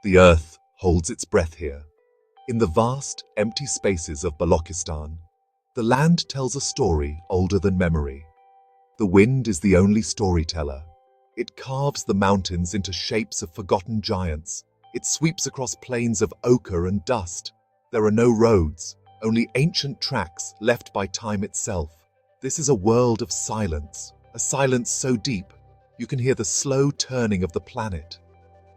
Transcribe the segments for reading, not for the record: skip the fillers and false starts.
The earth holds its breath here. In the vast, empty spaces of Balochistan, the land tells a story older than memory. The wind is the only storyteller. It carves the mountains into shapes of forgotten giants. It sweeps across plains of ochre and dust. There are no roads, only ancient tracks left by time itself. This is a world of silence, a silence so deep you can hear the slow turning of the planet.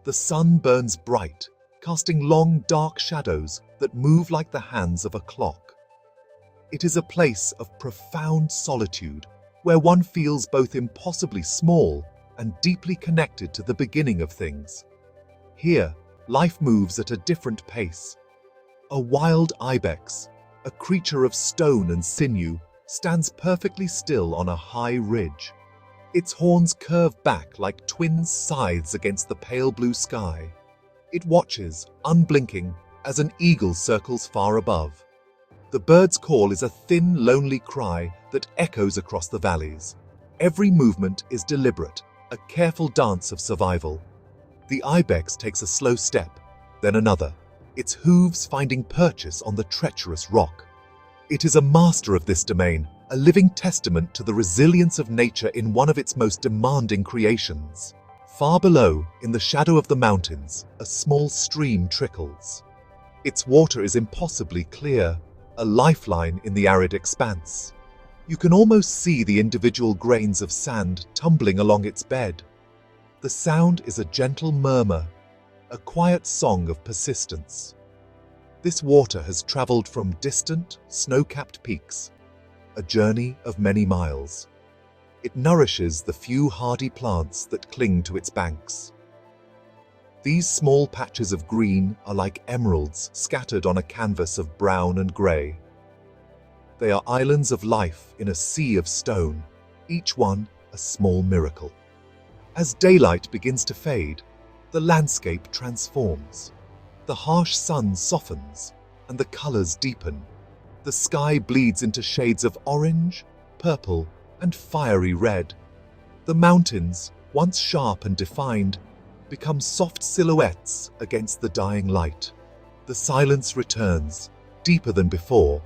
The sun burns bright, casting long, dark shadows that move like the hands of a clock. It is a place of profound solitude, where one feels both impossibly small and deeply connected to the beginning of things. Here, life moves at a different pace. A wild ibex, a creature of stone and sinew, stands perfectly still on a high ridge. Its horns curve back like twin scythes against the pale blue sky. It watches, unblinking, as an eagle circles far above. The bird's call is a thin, lonely cry that echoes across the valleys. Every movement is deliberate, a careful dance of survival. The ibex takes a slow step, then another, its hooves finding purchase on the treacherous rock. It is a master of this domain, a living testament to the resilience of nature in one of its most demanding creations. Far below, in the shadow of the mountains, a small stream trickles. Its water is impossibly clear, a lifeline in the arid expanse. You can almost see the individual grains of sand tumbling along its bed. The sound is a gentle murmur, a quiet song of persistence. This water has traveled from distant, snow-capped peaks, a journey of many miles. It nourishes the few hardy plants that cling to its banks. These small patches of green are like emeralds scattered on a canvas of brown and grey. They are islands of life in a sea of stone, each one a small miracle. As daylight begins to fade, the landscape transforms. The harsh sun softens, and the colours deepen. The sky bleeds into shades of orange, purple, and fiery red. The mountains, once sharp and defined, become soft silhouettes against the dying light. The silence returns, deeper than before.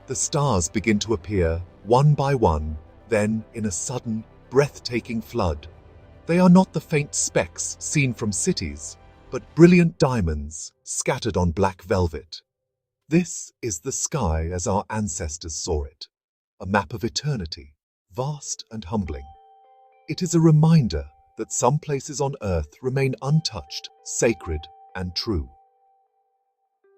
The stars begin to appear, one by one, then in a sudden, breathtaking flood. They are not the faint specks seen from cities, but brilliant diamonds scattered on black velvet. This is the sky as our ancestors saw it, a map of eternity, vast and humbling. It is a reminder that some places on Earth remain untouched, sacred, and true.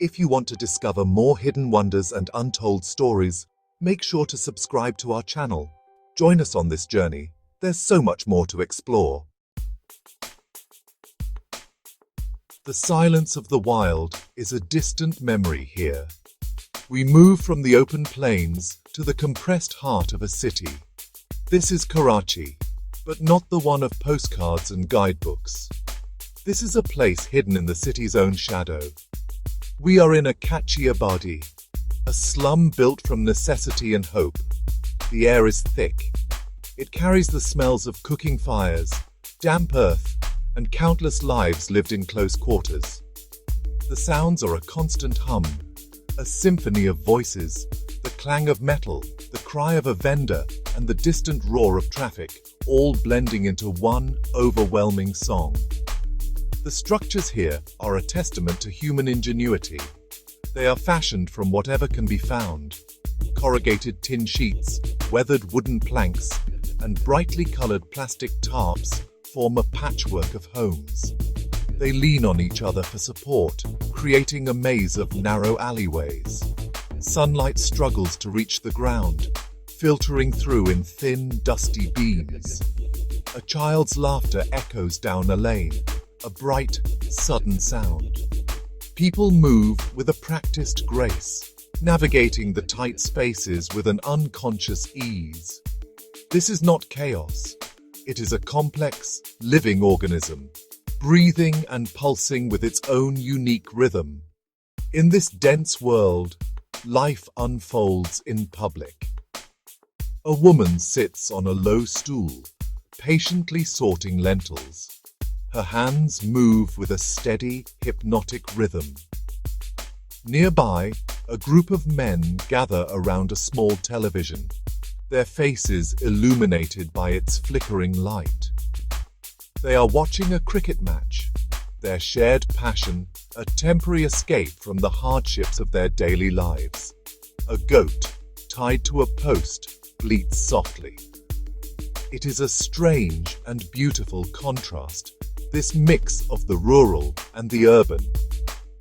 If you want to discover more hidden wonders and untold stories, make sure to subscribe to our channel. Join us on this journey. There's so much more to explore. The silence of the wild is a distant memory here. We move from the open plains to the compressed heart of a city. This is Karachi, but not the one of postcards and guidebooks. This is a place hidden in the city's own shadow. We are in a Kachi-Abadi, a slum built from necessity and hope. The air is thick. It carries the smells of cooking fires, damp earth, and countless lives lived in close quarters. The sounds are a constant hum, a symphony of voices, the clang of metal, the cry of a vendor, and the distant roar of traffic, all blending into one overwhelming song. The structures here are a testament to human ingenuity. They are fashioned from whatever can be found. Corrugated tin sheets, weathered wooden planks, and brightly colored plastic tarps form a patchwork of homes. They lean on each other for support, creating a maze of narrow alleyways. Sunlight struggles to reach the ground, filtering through in thin, dusty beams. A child's laughter echoes down a lane, a bright, sudden sound. People move with a practiced grace, navigating the tight spaces with an unconscious ease. This is not chaos. It is a complex, living organism, breathing and pulsing with its own unique rhythm. In this dense world, life unfolds in public. A woman sits on a low stool, patiently sorting lentils. Her hands move with a steady, hypnotic rhythm. Nearby, a group of men gather around a small television, their faces illuminated by its flickering light. They are watching a cricket match, their shared passion a temporary escape from the hardships of their daily lives. A goat, tied to a post, bleats softly. It is a strange and beautiful contrast, this mix of the rural and the urban.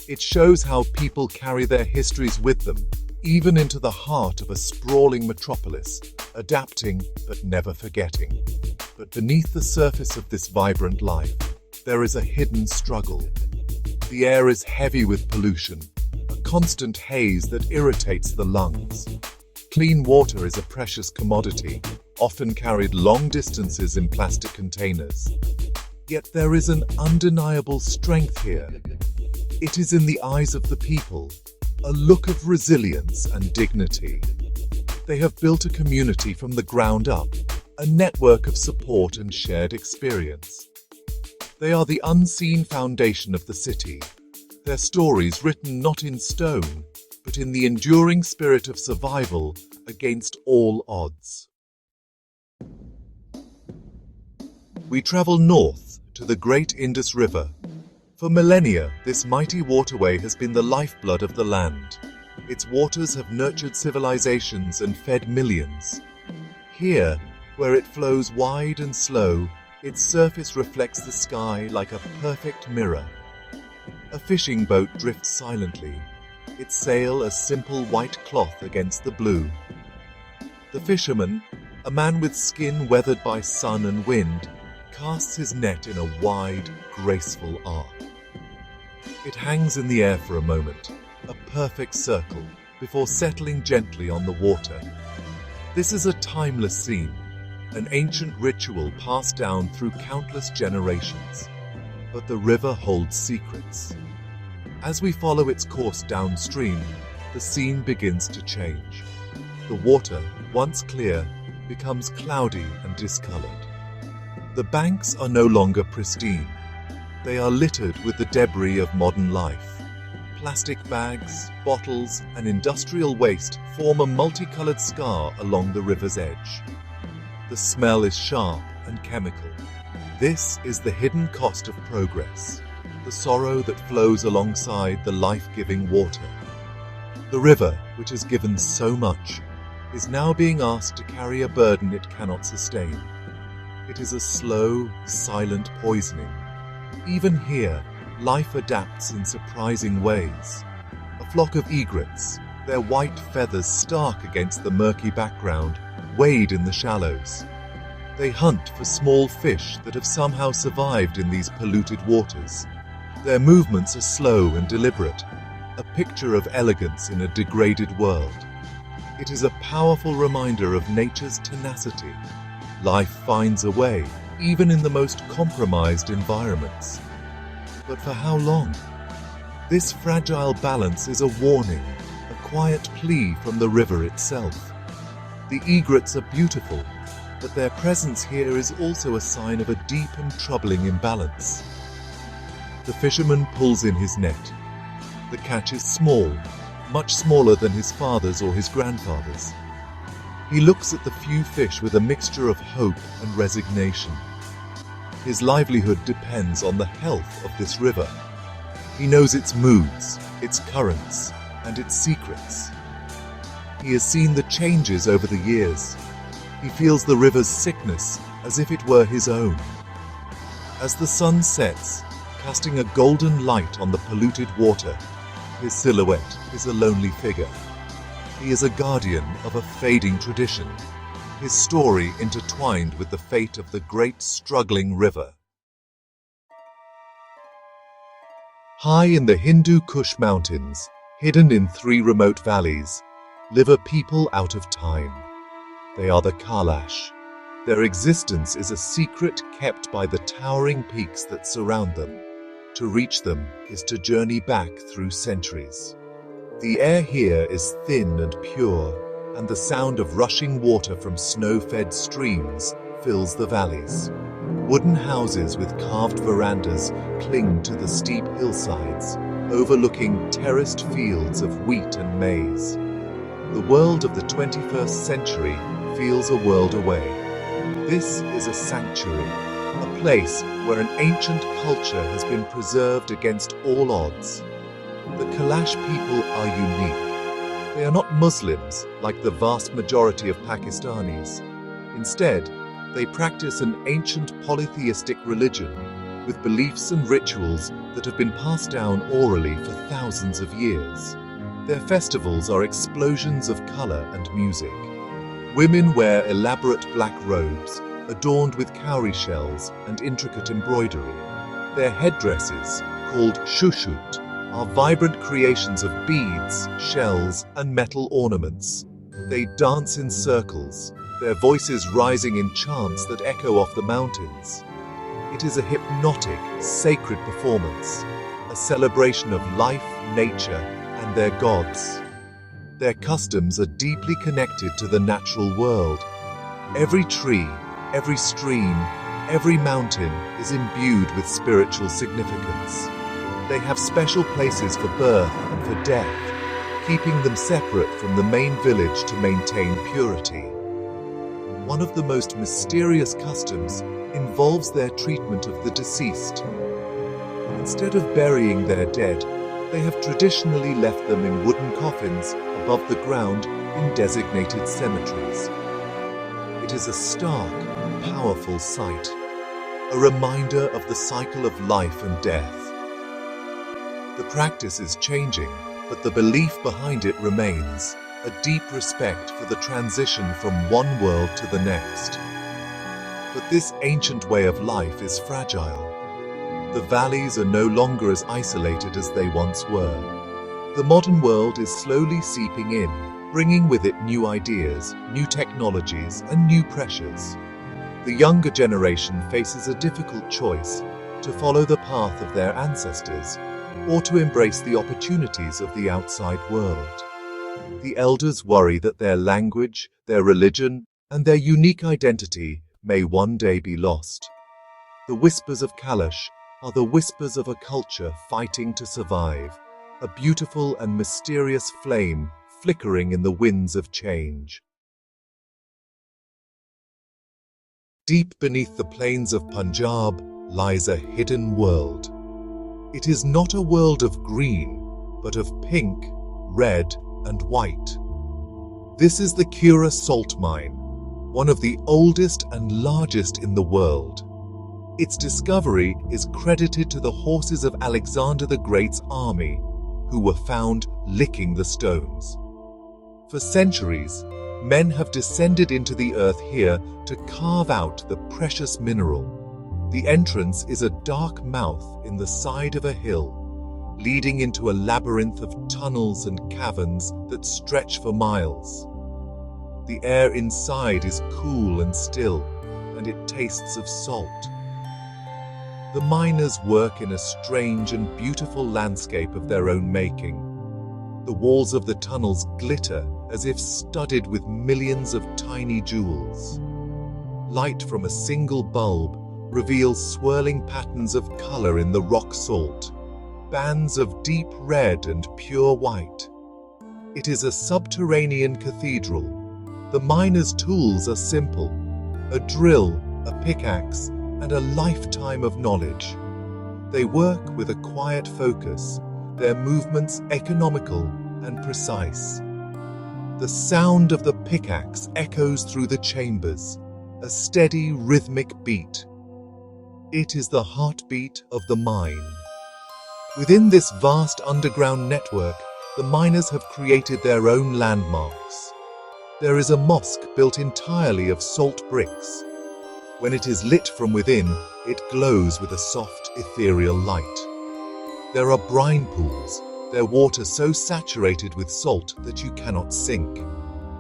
It shows how people carry their histories with them, even into the heart of a sprawling metropolis, adapting but never forgetting. But beneath the surface of this vibrant life, there is a hidden struggle. The air is heavy with pollution, a constant haze that irritates the lungs. Clean water is a precious commodity, often carried long distances in plastic containers. Yet there is an undeniable strength here. It is in the eyes of the people, a look of resilience and dignity. They have built a community from the ground up, a network of support and shared experience. They are the unseen foundation of the city, their stories written not in stone, but in the enduring spirit of survival against all odds. We travel north to the great Indus River. For millennia, this mighty waterway has been the lifeblood of the land. Its waters have nurtured civilizations and fed millions. Here, where it flows wide and slow, its surface reflects the sky like a perfect mirror. A fishing boat drifts silently, its sail a simple white cloth against the blue. The fisherman, a man with skin weathered by sun and wind, casts his net in a wide, graceful arc. It hangs in the air for a moment, a perfect circle, before settling gently on the water. This is a timeless scene, an ancient ritual passed down through countless generations. But the river holds secrets. As we follow its course downstream, the scene begins to change. The water, once clear, becomes cloudy and discolored. The banks are no longer pristine. They are littered with the debris of modern life. Plastic bags, bottles, and industrial waste form a multicolored scar along the river's edge. The smell is sharp and chemical. This is the hidden cost of progress, the sorrow that flows alongside the life-giving water. The river, which has given so much, is now being asked to carry a burden it cannot sustain. It is a slow, silent poisoning. Even here, life adapts in surprising ways. A flock of egrets, their white feathers stark against the murky background, wade in the shallows. They hunt for small fish that have somehow survived in these polluted waters. Their movements are slow and deliberate, a picture of elegance in a degraded world. It is a powerful reminder of nature's tenacity. Life finds a way, even in the most compromised environments. But for how long? This fragile balance is a warning, a quiet plea from the river itself. The egrets are beautiful, but their presence here is also a sign of a deep and troubling imbalance. The fisherman pulls in his net. The catch is small, much smaller than his father's or his grandfather's. He looks at the few fish with a mixture of hope and resignation. His livelihood depends on the health of this river. He knows its moods, its currents, and its secrets. He has seen the changes over the years. He feels the river's sickness as if it were his own. As the sun sets, casting a golden light on the polluted water, his silhouette is a lonely figure. He is a guardian of a fading tradition, his story intertwined with the fate of the great struggling river. High in the Hindu Kush Mountains, hidden in 3 remote valleys, live a people out of time. They are the Kalash. Their existence is a secret kept by the towering peaks that surround them. To reach them is to journey back through centuries. The air here is thin and pure, and the sound of rushing water from snow-fed streams fills the valleys. Wooden houses with carved verandas cling to the steep hillsides, overlooking terraced fields of wheat and maize. The world of the 21st century feels a world away. This is a sanctuary, a place where an ancient culture has been preserved against all odds. The Kalash people are unique. They are not Muslims like the vast majority of Pakistanis. Instead, they practice an ancient polytheistic religion with beliefs and rituals that have been passed down orally for thousands of years. Their festivals are explosions of color and music. Women wear elaborate black robes adorned with cowrie shells and intricate embroidery. Their headdresses, called shushut, are vibrant creations of beads, shells, and metal ornaments. They dance in circles, their voices rising in chants that echo off the mountains. It is a hypnotic, sacred performance, a celebration of life, nature, and their gods. Their customs are deeply connected to the natural world. Every tree, every stream, every mountain is imbued with spiritual significance. They have special places for birth and for death, keeping them separate from the main village to maintain purity. One of the most mysterious customs involves their treatment of the deceased. Instead of burying their dead, they have traditionally left them in wooden coffins above the ground in designated cemeteries. It is a stark, powerful sight, a reminder of the cycle of life and death. The practice is changing, but the belief behind it remains, a deep respect for the transition from one world to the next. But this ancient way of life is fragile. The valleys are no longer as isolated as they once were. The modern world is slowly seeping in, bringing with it new ideas, new technologies, and new pressures. The younger generation faces a difficult choice: to follow the path of their ancestors, or to embrace the opportunities of the outside world. The elders worry that their language, their religion, and their unique identity may one day be lost. The whispers of Kalash are the whispers of a culture fighting to survive, a beautiful and mysterious flame flickering in the winds of change. Deep beneath the plains of Punjab lies a hidden world. It is not a world of green, but of pink, red, and white. This is the Kura salt mine, one of the oldest and largest in the world. Its discovery is credited to the horses of Alexander the Great's army, who were found licking the stones. For centuries, men have descended into the earth here to carve out the precious mineral. The entrance is a dark mouth in the side of a hill, leading into a labyrinth of tunnels and caverns that stretch for miles. The air inside is cool and still, and it tastes of salt. The miners work in a strange and beautiful landscape of their own making. The walls of the tunnels glitter as if studded with millions of tiny jewels. Light from a single bulb reveals swirling patterns of color in the rock salt, bands of deep red and pure white. It is a subterranean cathedral. The miners' tools are simple: a drill, a pickaxe, and a lifetime of knowledge. They work with a quiet focus, their movements economical and precise. The sound of the pickaxe echoes through the chambers, a steady rhythmic beat. It is the heartbeat of the mine. Within this vast underground network, the miners have created their own landmarks. There is a mosque built entirely of salt bricks. When it is lit from within, it glows with a soft, ethereal light. There are brine pools, their water so saturated with salt that you cannot sink.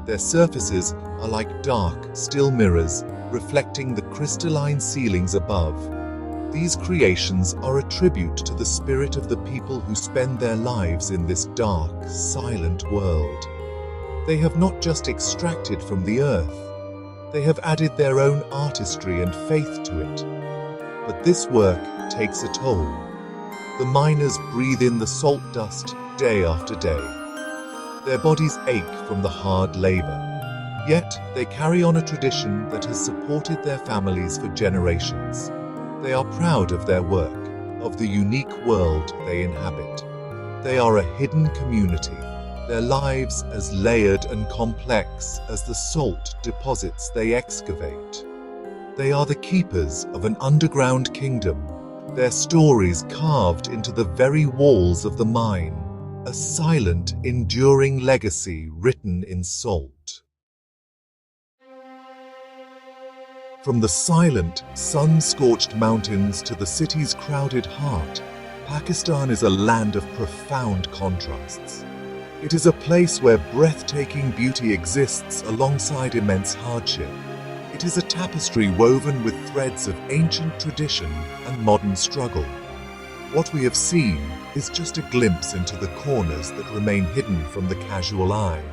Their surfaces are like dark, still mirrors, reflecting the crystalline ceilings above. These creations are a tribute to the spirit of the people who spend their lives in this dark, silent world. They have not just extracted from the earth, They have added their own artistry and faith to it. But this work takes a toll. The miners breathe in the salt dust day after day. Their bodies ache from the hard labor. Yet, they carry on a tradition that has supported their families for generations. They are proud of their work, of the unique world they inhabit. They are a hidden community, their lives as layered and complex as the salt deposits they excavate. They are the keepers of an underground kingdom, their stories carved into the very walls of the mine, a silent, enduring legacy written in salt. From the silent, sun-scorched mountains to the city's crowded heart, Pakistan is a land of profound contrasts. It is a place where breathtaking beauty exists alongside immense hardship. It is a tapestry woven with threads of ancient tradition and modern struggle. What we have seen is just a glimpse into the corners that remain hidden from the casual eye.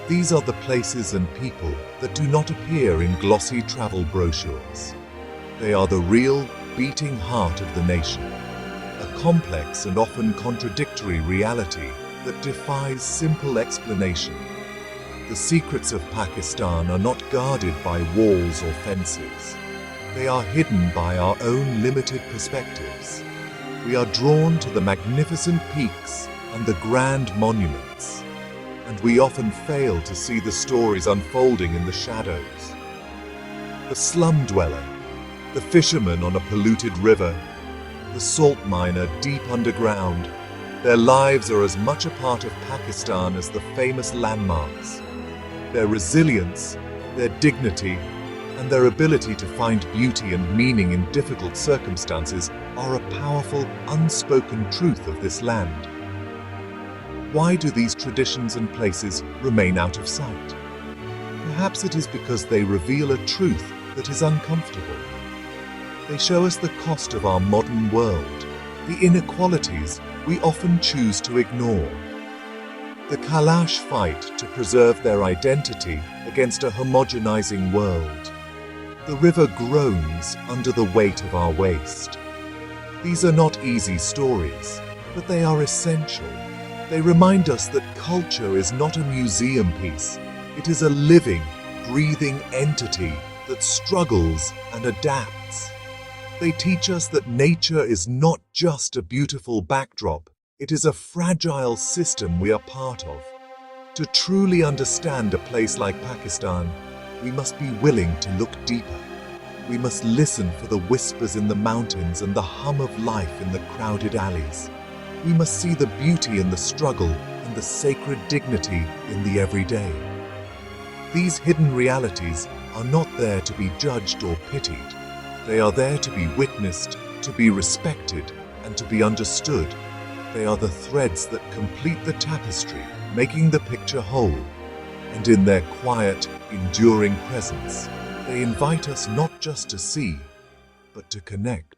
These are the places and people that do not appear in glossy travel brochures. They are the real, beating heart of the nation, a complex and often contradictory reality that defies simple explanation. The secrets of Pakistan are not guarded by walls or fences. They are hidden by our own limited perspectives. We are drawn to the magnificent peaks and the grand monuments, and we often fail to see the stories unfolding in the shadows. The slum dweller, the fisherman on a polluted river, the salt miner deep underground, their lives are as much a part of Pakistan as the famous landmarks. Their resilience, their dignity, and their ability to find beauty and meaning in difficult circumstances are a powerful, unspoken truth of this land. Why do these traditions and places remain out of sight? Perhaps it is because they reveal a truth that is uncomfortable. They show us the cost of our modern world, the inequalities we often choose to ignore. The Kalash fight to preserve their identity against a homogenizing world. The river groans under the weight of our waste. These are not easy stories, but they are essential. They remind us that culture is not a museum piece. It is a living, breathing entity that struggles and adapts. They teach us that nature is not just a beautiful backdrop. It is a fragile system we are part of. To truly understand a place like Pakistan, we must be willing to look deeper. We must listen for the whispers in the mountains and the hum of life in the crowded alleys. We must see the beauty in the struggle and the sacred dignity in the everyday. These hidden realities are not there to be judged or pitied. They are there to be witnessed, to be respected, and to be understood. They are the threads that complete the tapestry, making the picture whole. And in their quiet, enduring presence, they invite us not just to see, but to connect.